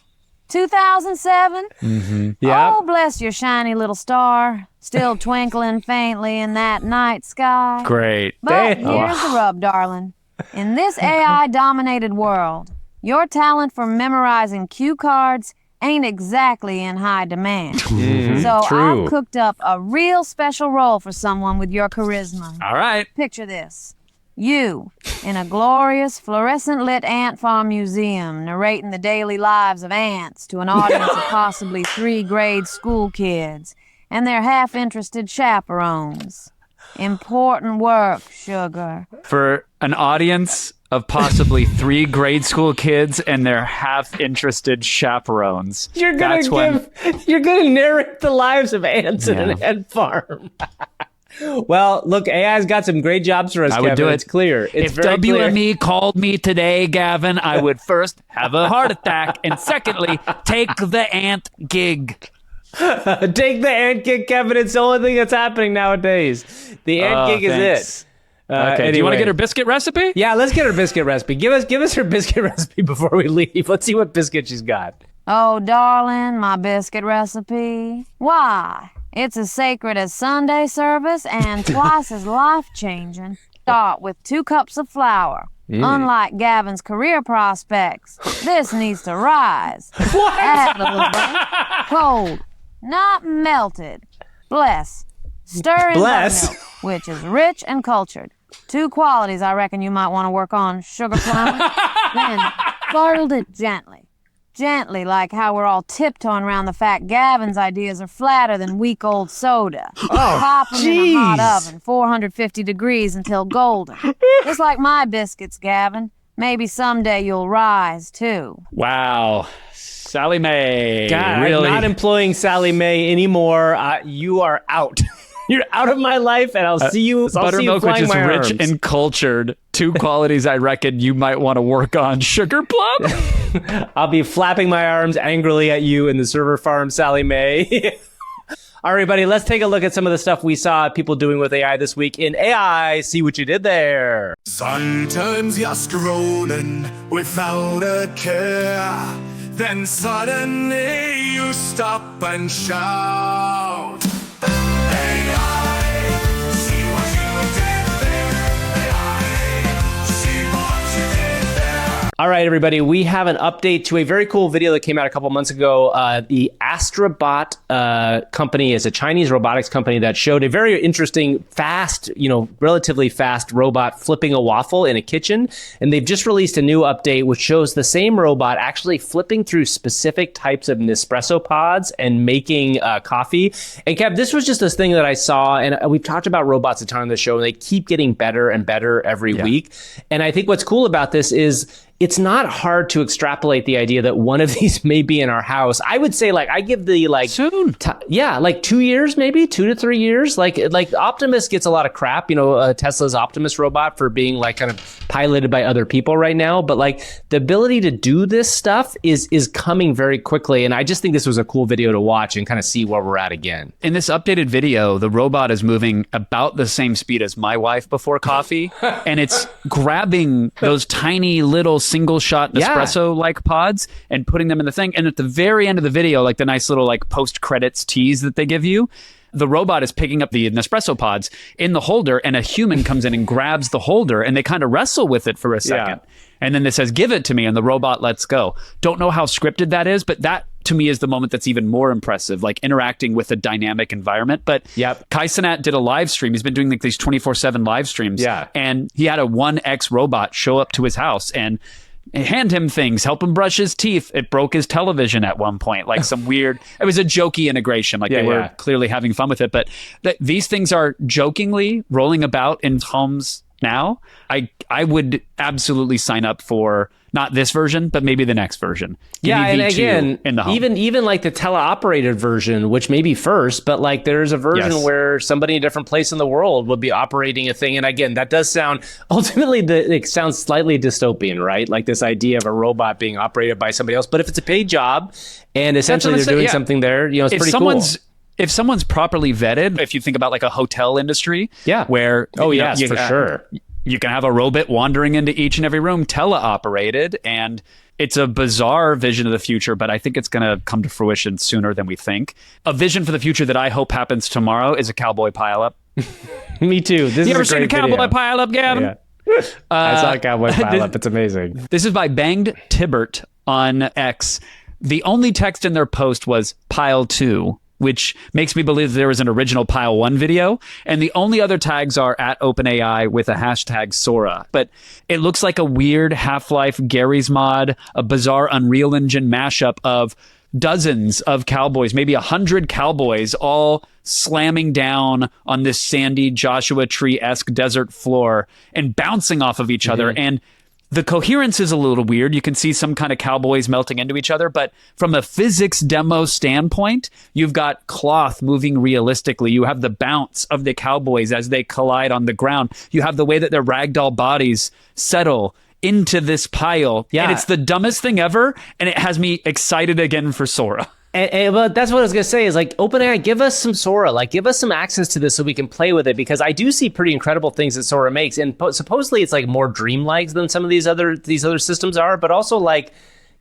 2007? Mm-hmm. Yeah. Oh, bless your shiny little star, still twinkling faintly in that night sky. Great. But here's the rub, darling. In this AI-dominated world, your talent for memorizing cue cards ain't exactly in high demand. So true. I've cooked up a real special role for someone with your charisma. All right. Picture this. You, in a glorious, fluorescent-lit ant farm museum, narrating the daily lives of ants to an audience of possibly 3-grade school kids and their half-interested chaperones. Important work, sugar. For an audience of possibly 3 grade school kids and their half-interested chaperones. You're gonna narrate the lives of ants in an ant farm. Well, look, AI's got some great jobs for us, Kevin. Would do it. It's clear. It's if very clear. WME called me today, Gavin, I would first have a heart attack and secondly, take the ant gig. Take the ant gig, Kevin. It's the only thing that's happening nowadays. The ant gig thanks. is it. Okay, anyway. do you want to get her biscuit recipe? Yeah, let's get her biscuit recipe. Give us her biscuit recipe before we leave. Let's see what biscuit she's got. Oh, darling, my biscuit recipe. Why? It's as sacred as Sunday service and twice as life-changing. Start with 2 cups of flour. Unlike Gavin's career prospects, this needs to rise. What? Add a little butter. Cold, not melted. Bless. Stir in Bless. buttermilk, which is rich and cultured. 2 qualities I reckon you might want to work on, sugar plum. Then fold it gently. Gently, like how we're all tiptoeing around the fact Gavin's ideas are flatter than week-old soda. Pop them in a hot oven, 450 degrees until golden. Just like my biscuits, Gavin. Maybe someday you'll rise, too. Wow. Sally Mae. God, really? I'm not employing Sally Mae anymore. You are out. You're out of my life, and I'll see you. Buttermilk, which is rich and cultured. 2 qualities I reckon you might want to work on. Sugar plum? I'll be flapping my arms angrily at you in the server farm, Sally Mae. All right, everybody, let's take a look at some of the stuff we saw people doing with AI this week in AI. See what you did there. Sometimes you're scrolling without a care. Then suddenly you stop and shout. AI, see what you did there. AI, see what you did there. All right, everybody, we have an update to a very cool video that came out a couple months ago. The Astrabot company is a Chinese robotics company that showed a very interesting, fast, relatively fast robot flipping a waffle in a kitchen. And they've just released a new update which shows the same robot actually flipping through specific types of Nespresso pods and making coffee. And Kev, this was just this thing that I saw, and we've talked about robots a ton on the show, and they keep getting better and better every week. And I think what's cool about this is it's not hard to extrapolate the idea that one of these may be in our house. I would say, I give the soon. 2 years, maybe 2 to 3 years. Like Optimus gets a lot of crap, Tesla's Optimus robot for being kind of piloted by other people right now. But the ability to do this stuff is coming very quickly. And I just think this was a cool video to watch and kind of see where we're at again. In this updated video, the robot is moving about the same speed as my wife before coffee, and it's grabbing those tiny little single shot Nespresso-like pods and putting them in the thing. And at the very end of the video, the nice little post-credits tease that they give you, the robot is picking up the Nespresso pods in the holder, and a human comes in and grabs the holder, and they kind of wrestle with it for a second. And then it says, give it to me, and the robot lets go. Don't know how scripted that is, but that, to me, is the moment that's even more impressive, interacting with a dynamic environment. But Kai Cenat did a live stream. He's been doing these 24/7 live streams. And he had a 1X robot show up to his house and hand him things, help him brush his teeth. It broke his television at one point, like some weird, it was a jokey integration. Like they were clearly having fun with it. But these things are jokingly rolling about in homes now. I would absolutely sign up for not this version, but maybe the next version. Give me and V2 again, in the home. even like the teleoperated version, which may be first, but like there's a version where somebody in a different place in the world would be operating a thing. And again, that does sound ultimately it sounds slightly dystopian, right? Like this idea of a robot being operated by somebody else. But if it's a paid job and essentially they're doing something there, it's pretty cool. If someone's properly vetted, if you think about like a hotel industry, where for sure. You can have a robot wandering into each and every room, teleoperated, and it's a bizarre vision of the future, but I think it's going to come to fruition sooner than we think. A vision for the future that I hope happens tomorrow is a cowboy pileup. Me too. You ever seen a cowboy pileup, Gavin? Yeah. I saw a cowboy pileup. It's amazing. This is by Banged Tibbert on X. The only text in their post was Pile 2, which makes me believe there was an original Pile 1 video. And the only other tags are at OpenAI with a hashtag Sora. But it looks like a weird Half-Life Gary's mod, a bizarre Unreal Engine mashup of dozens of cowboys, maybe 100 cowboys, all slamming down on this sandy Joshua Tree-esque desert floor and bouncing off of each other. And the coherence is a little weird. You can see some kind of cowboys melting into each other, but from a physics demo standpoint, you've got cloth moving realistically. You have the bounce of the cowboys as they collide on the ground. You have the way that their ragdoll bodies settle into this pile. Yeah. And it's the dumbest thing ever, and it has me excited again for Sora. But that's what I was going to say is like OpenAI, give us some Sora, like give us some access to this so we can play with it, because I do see pretty incredible things that Sora makes. And supposedly it's like more dreamlike than some of these other systems are, but also like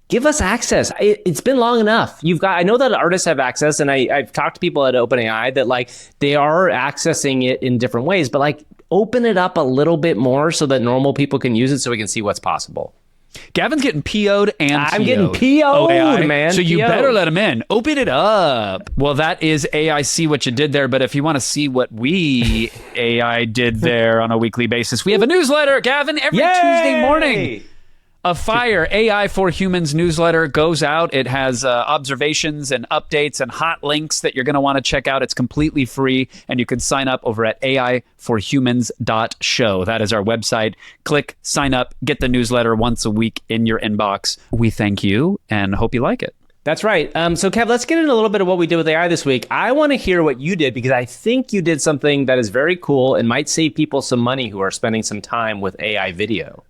give us access. It's been long enough. I know that artists have access, and I've talked to people at OpenAI that like they are accessing it in different ways, but like open it up a little bit more so that normal people can use it so we can see what's possible. Gavin's getting PO'd and I'm getting PO'd, man. So you better let him in. Open it up. Well, that is AI See What You Did There. But if you want to see what we AI did there on a weekly basis, we have a newsletter, Gavin, every Tuesday morning. A Fire AI for Humans newsletter goes out. It has observations and updates and hot links that you're going to want to check out. It's completely free, and you can sign up over at aiforhumans.show. That is our website. Click, sign up, get the newsletter once a week in your inbox. We thank you and hope you like it. That's right. So, Kev, let's get into a little bit of what we did with AI this week. I want to hear what you did, because I think you did something that is very cool and might save people some money who are spending some time with AI video.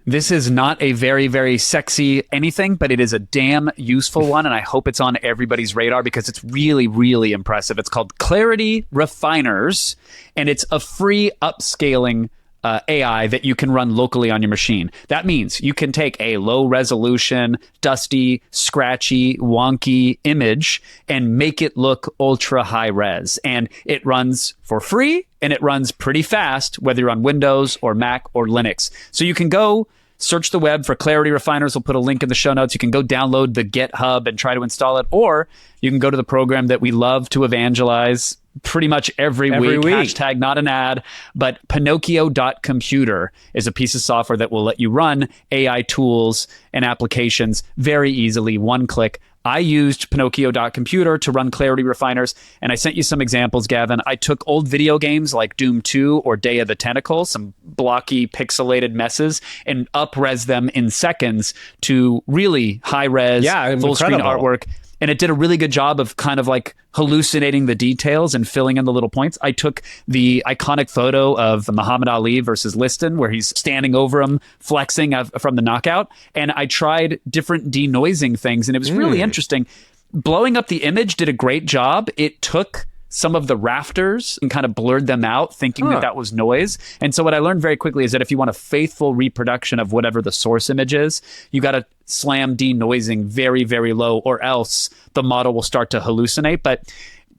This is not a very, very sexy anything, but it is a damn useful one, and I hope it's on everybody's radar because it's really, really impressive. It's called Clarity Refiners, and it's a free upscaling AI that you can run locally on your machine. That means you can take a low resolution, dusty, scratchy, wonky image and make it look ultra high res. And it runs for free, and it runs pretty fast, whether you're on Windows or Mac or Linux. So you can go search the web for Clarity Refiners. We'll put a link in the show notes. You can go download the GitHub and try to install it, or you can go to the program that we love to evangelize pretty much every week. Hashtag not an ad, but Pinocchio.computer is a piece of software that will let you run AI tools and applications very easily, one click. I used Pinocchio.computer to run Clarity Refiners, and I sent you some examples, Gavin. I took old video games like Doom 2 or Day of the Tentacle, some blocky, pixelated messes, and up-res them in seconds to really high-res, full-screen artwork. And it did a really good job of kind of like hallucinating the details and filling in the little points. I took the iconic photo of Muhammad Ali versus Liston, where he's standing over him, flexing from the knockout. And I tried different denoising things, and it was really interesting. Blowing up the image did a great job. It took some of the rafters and kind of blurred them out, thinking that was noise. And so what I learned very quickly is that if you want a faithful reproduction of whatever the source image is, you got to slam denoising very, very low, or else the model will start to hallucinate. But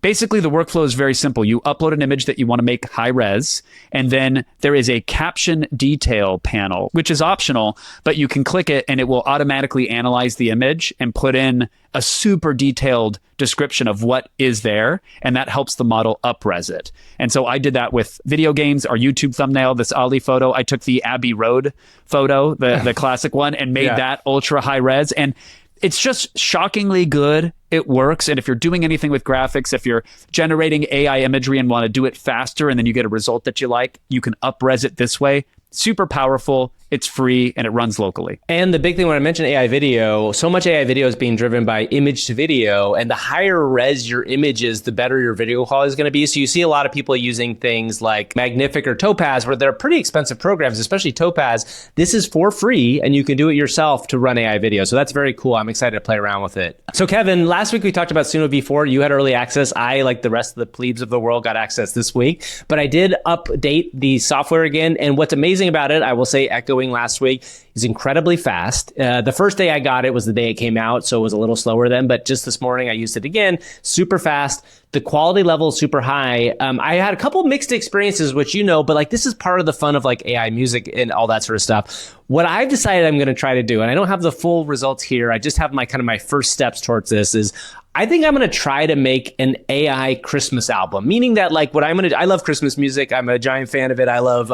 basically the workflow is very simple. You upload an image that you want to make high res, and then there is a caption detail panel, which is optional, but you can click it and it will automatically analyze the image and put in a super detailed description of what is there, and that helps the model up-res it. And so I did that with video games, our YouTube thumbnail, this Ali photo. I took the Abbey Road photo, the classic one, and made that ultra high res. And it's just shockingly good. It works. And if you're doing anything with graphics, if you're generating AI imagery and want to do it faster and then you get a result that you like, you can up-res it this way. Super powerful. It's free and it runs locally. And the big thing when I mentioned AI video, so much AI video is being driven by image to video, and the higher res your image is, the better your video quality is going to be. So you see a lot of people using things like Magnific or Topaz, where they're pretty expensive programs, especially Topaz. This is for free and you can do it yourself to run AI video. So that's very cool. I'm excited to play around with it. So Kevin, last week we talked about Suno V4. You had early access. I, like the rest of the plebes of the world, got access this week, but I did update the software again. And what's amazing about it, I will say, echoing last week, is incredibly fast. The first day I got it was the day it came out, so it was a little slower then, but just this morning I used it again, super fast. The quality level is super high. I had a couple mixed experiences, which you know, but like this is part of the fun of like AI music and all that sort of stuff. What I've decided I'm going to try to do, and I don't have the full results here, I just have my kind of my first steps towards this, is I think I'm going to try to make an AI Christmas album, meaning that like what I'm going to, I love Christmas music. I'm a giant fan of it. I love,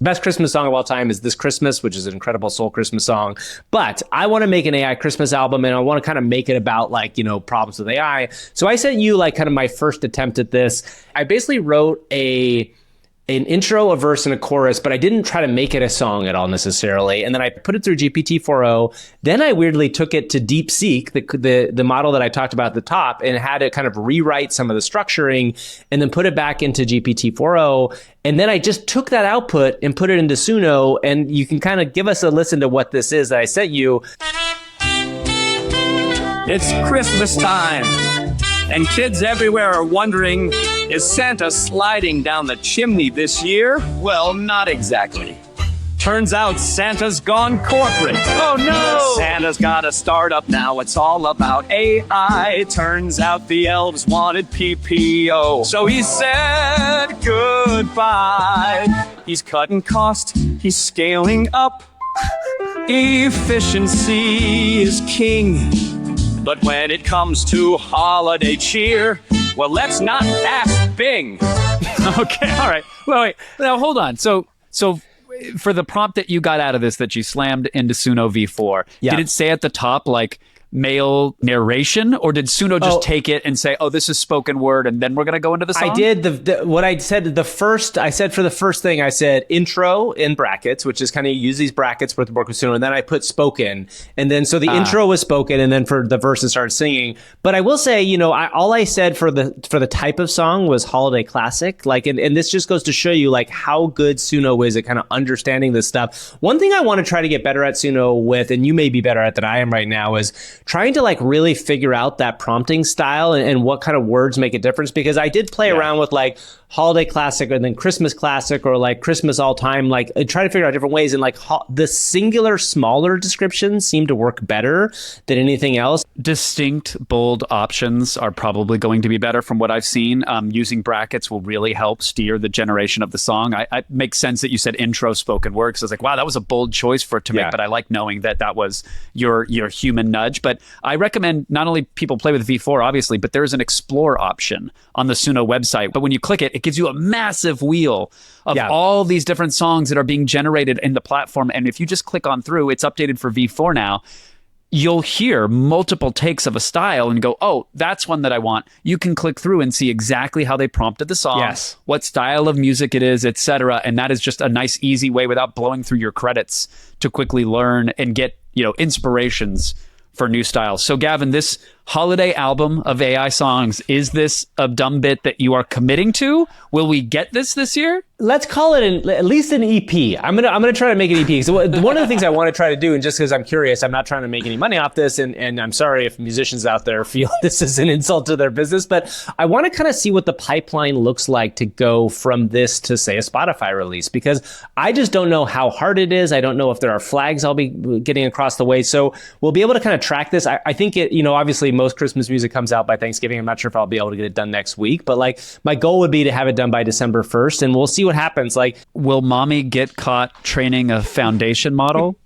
best Christmas song of all time is This Christmas, which is an incredible soul Christmas song. But I want to make an AI Christmas album, and I want to kind of make it about like, you know, problems with AI. So I sent you like kind of my first attempt at this. I basically wrote an intro, a verse, and a chorus, but I didn't try to make it a song at all necessarily. And then I put it through GPT-4o. Then I weirdly took it to Deepseek, the model that I talked about at the top, and had it kind of rewrite some of the structuring, and then put it back into GPT-4o. And then I just took that output and put it into Suno, and you can kind of give us a listen to what this is that I sent you. It's Christmas time, and kids everywhere are wondering, is Santa sliding down the chimney this year? Well, not exactly. Turns out Santa's gone corporate. Oh no! Santa's got a startup now, it's all about AI. Turns out the elves wanted PPO. So he said goodbye. He's cutting cost, he's scaling up. Efficiency is king. But when it comes to holiday cheer, well, let's not ask Bing. Okay, all right. Well, wait. Now, hold on. So for the prompt that you got out of this that you slammed into Suno V4, did it say at the top, like, male narration, or did Suno just take it and say, oh, this is spoken word, and then we're going to go into the song? I did what I said for the first thing, I said intro in brackets, which is kind of use these brackets with work with Suno, and then I put spoken, and then so the intro was spoken, and then for the verses started singing. But I will say, you know, all I said for the type of song was holiday classic, like, and this just goes to show you like how good Suno is at kind of understanding this stuff. One thing I want to try to get better at Suno with, and you may be better at than I am right now, is trying to like really figure out that prompting style and what kind of words make a difference, because I did play around with like holiday classic and then Christmas classic or like Christmas all time, like try to figure out different ways, and like the singular smaller descriptions seem to work better than anything else. Distinct bold options are probably going to be better from what I've seen. Using brackets will really help steer the generation of the song. I makes sense that you said intro spoken word, because I was like, wow, that was a bold choice for it to make, but I like knowing that that was your human nudge. But I recommend not only people play with V4, obviously, but there's an explore option on the Suno website. But when you click it, it gives you a massive wheel of all these different songs that are being generated in the platform. And if you just click on through, it's updated for V4 now. You'll hear multiple takes of a style and go, oh, that's one that I want. You can click through and see exactly how they prompted the song, what style of music it is, etc. And that is just a nice, easy way without blowing through your credits to quickly learn and get, you know, inspirations for new styles. So Gavin, this holiday album of AI songs, is this a dumb bit that you are committing to? Will we get this year? Let's call it at least an EP. I'm gonna try to make an EP. So one of the things I want to try to do, and just because I'm curious, I'm not trying to make any money off this, and I'm sorry if musicians out there feel this is an insult to their business, but I want to kind of see what the pipeline looks like to go from this to, say, a Spotify release, because I just don't know how hard it is. I don't know if there are flags I'll be getting across the way. So we'll be able to kind of track this. I think it, you know, obviously most Christmas music comes out by Thanksgiving. I'm not sure if I'll be able to get it done next week, but like my goal would be to have it done by December 1st, and we'll see what happens. Like, will mommy get caught training a foundation model?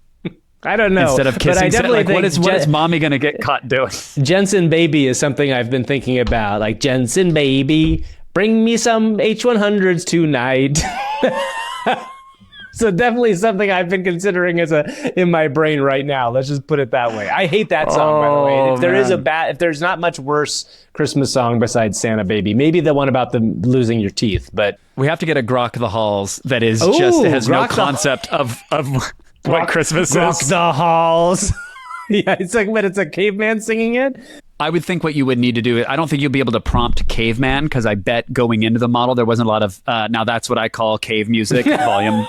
I don't know. Instead of but kissing, I definitely think what is mommy going to get caught doing? Jensen Baby is something I've been thinking about. Like, Jensen Baby, bring me some H100s tonight. So definitely something I've been considering in my brain right now. Let's just put it that way. I hate that song, by the way. If there's not much worse Christmas song besides Santa Baby, maybe the one about losing your teeth. But we have to get a Grok the Halls that is has no concept of what Christmas Grok is. the Halls. Yeah, it's a caveman singing it. I would think what you would need to do, I don't think you'll be able to prompt caveman, because I bet going into the model there wasn't a lot of now that's what I call cave music volume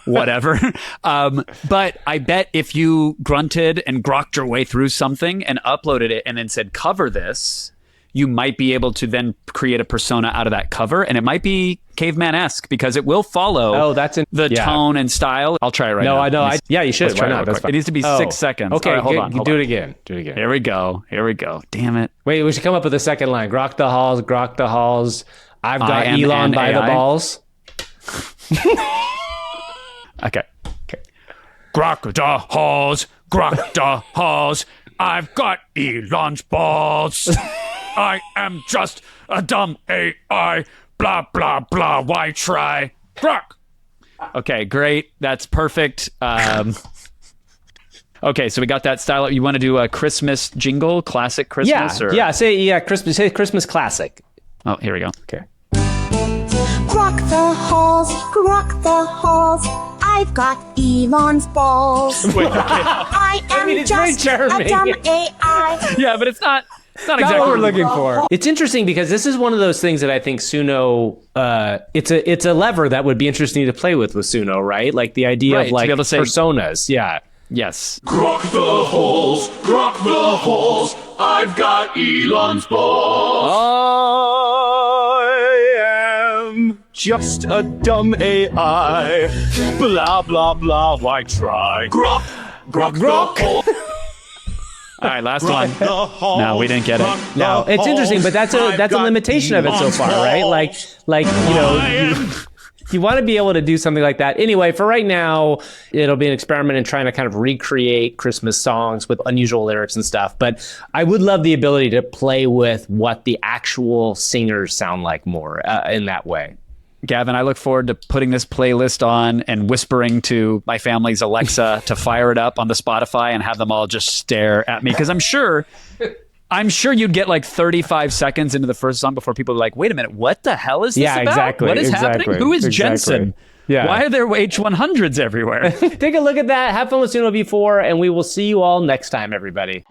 whatever. But I bet if you grunted and grokked your way through something and uploaded it and then said cover this, you might be able to then create a persona out of that cover, and it might be caveman-esque because it will follow the tone and style. I'll try it right now. No, I know. Yeah, you should. Why not? It needs to be 6 seconds. Okay, all right, hold on. Do it again. Here we go. Damn it. Wait, we should come up with a second line. Grok the halls, Grok the halls. I've got Elon by the balls. Okay. Grok the halls, Grok the halls. I've got Elon's balls. I am just a dumb AI. Blah, blah, blah. Why try? Grok. Okay, great. That's perfect. Okay, so we got that style. You want to do a Christmas jingle, classic Christmas? Say Christmas classic. Oh, here we go. Okay. Grok the halls, Grok the halls. I've got Elon's balls. Wait, okay. I am it's very just a charming. dumb AI. Yeah, but it's not exactly what we're looking for. It's interesting because this is one of those things that I think Suno, it's a lever that would be interesting to play with Suno, right? Like the idea of like to be able to say, personas. Yeah. Yes. Grok the halls, Grok the halls. I've got Elon's balls. I am just a dumb AI. Blah, blah, blah. Why try? Grok, Grok, Grok. the halls. All right, last one. No, we didn't get it. No, it's interesting, but that's a limitation of it so far, right? Like you want to be able to do something like that. Anyway, for right now, it'll be an experiment in trying to kind of recreate Christmas songs with unusual lyrics and stuff. But I would love the ability to play with what the actual singers sound like more in that way. Gavin, I look forward to putting this playlist on and whispering to my family's Alexa to fire it up on the Spotify and have them all just stare at me. Because I'm sure you'd get like 35 seconds into the first song before people are like, wait a minute, what the hell is this about? Exactly. What is happening? Who is Jensen? Yeah. Why are there H100s everywhere? Take a look at that. Have fun with Suno V4, and we will see you all next time, everybody.